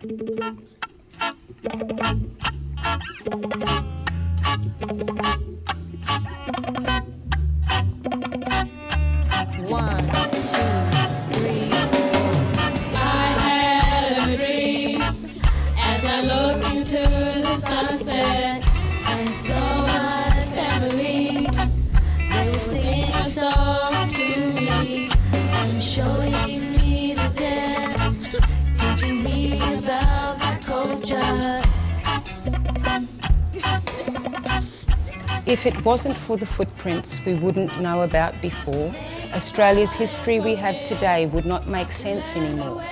One, two, three. I had a dream as I looked into the sunset and saw my family. They were singing a song to me and showing me the dance, teaching me about my culture. If it wasn't for the footprints we wouldn't know about before, Australia's history we have today would not make sense anymore.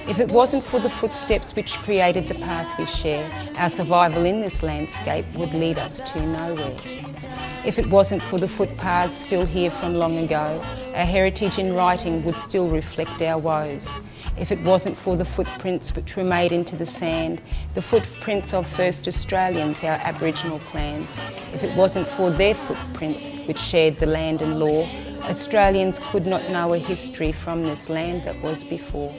If it wasn't for the footsteps which created the path we share, our survival in this landscape would lead us to nowhere. If it wasn't for the footpaths still here from long ago, our heritage in writing would still reflect our woes. If it wasn't for the footprints which were made into the sand, the footprints of first Australians, our Aboriginal clans, if it wasn't for their footprints which shared the land and law, Australians could not know a history from this land that was before.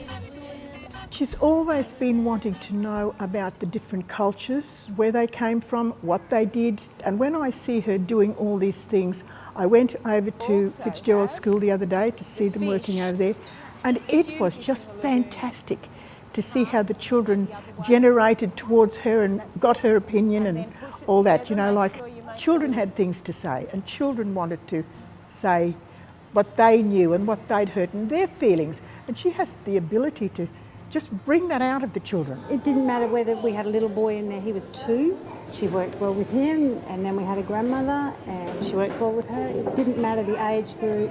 She's always been wanting to know about the different cultures, where they came from, what they did. And when I see her doing all these things, I went over to Fitzgerald School the other day to see them working over there, and it was just fantastic to see how the children generated towards her and got her opinion and all that. You know, like children had things to say and children wanted to say what they knew and what they'd heard and their feelings. And she has the ability to just bring that out of the children. It didn't matter whether we had a little boy in there, he was 2. She worked well with him, and then we had a grandmother and she worked well with her. It didn't matter the age group.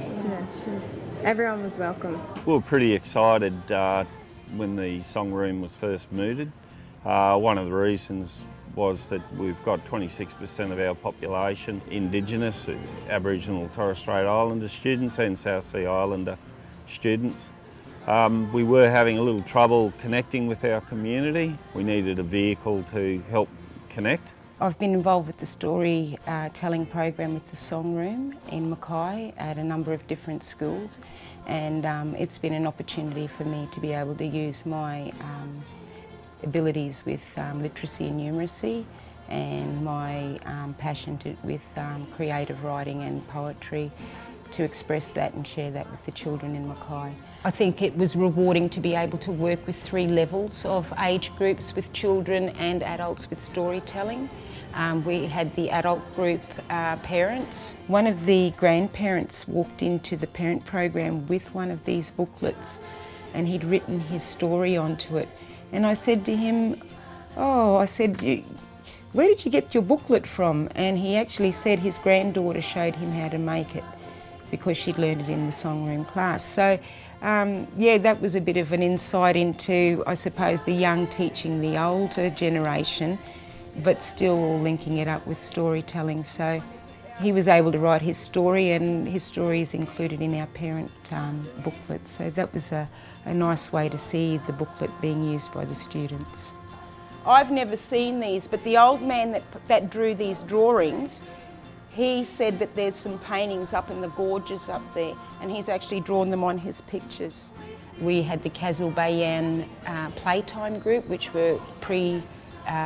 Everyone was welcome. We were pretty excited when the song room was first mooted. One of the reasons was that we've got 26% of our population Indigenous, Aboriginal Torres Strait Islander students and South Sea Islander students. We were having a little trouble connecting with our community. We needed a vehicle to help connect. I've been involved with the storytelling program with the Song Room in Mackay at a number of different schools, and it's been an opportunity for me to be able to use my abilities with literacy and numeracy and my passion with creative writing and poetry to express that and share that with the children in Mackay. I think it was rewarding to be able to work with 3 levels of age groups with children and adults with storytelling. We had the adult group parents. One of the grandparents walked into the parent program with one of these booklets and he'd written his story onto it. And I said to him, where did you get your booklet from? And he actually said his granddaughter showed him how to make it because she'd learned it in the song room class. So that was a bit of an insight into, I suppose, the young teaching the older generation, but still all linking it up with storytelling. So he was able to write his story, and his story is included in our parent booklet. So that was a nice way to see the booklet being used by the students. I've never seen these, but the old man that drew these drawings, he said that there's some paintings up in the gorges up there, and he's actually drawn them on his pictures. We had the Kasil Bayan Playtime group, which were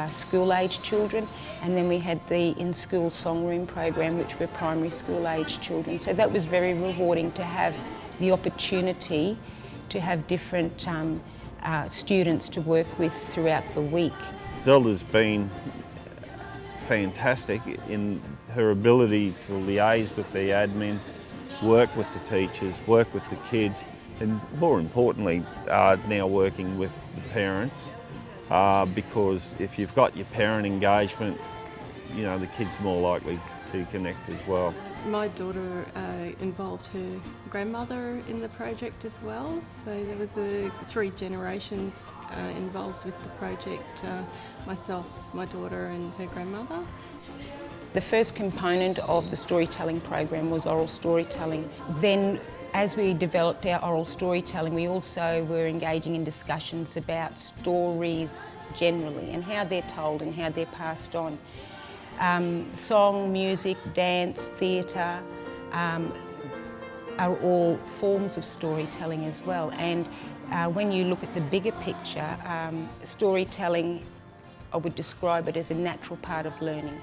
school age children, and then we had the in-school song room program, which were primary school age children. So that was very rewarding to have the opportunity to have different students to work with throughout the week. Zelda's been fantastic in her ability to liaise with the admin, work with the teachers, work with the kids, and more importantly, now working with the parents, because if you've got your parent engagement, you know, the kid's more likely to connect as well. My daughter involved her grandmother in the project as well, so there was 3 generations involved with the project, myself, my daughter and her grandmother. The first component of the storytelling program was oral storytelling. Then as we developed our oral storytelling, we also were engaging in discussions about stories generally and how they're told and how they're passed on. Song, music, dance, theatre, are all forms of storytelling as well. And when you look at the bigger picture, storytelling, I would describe it as a natural part of learning.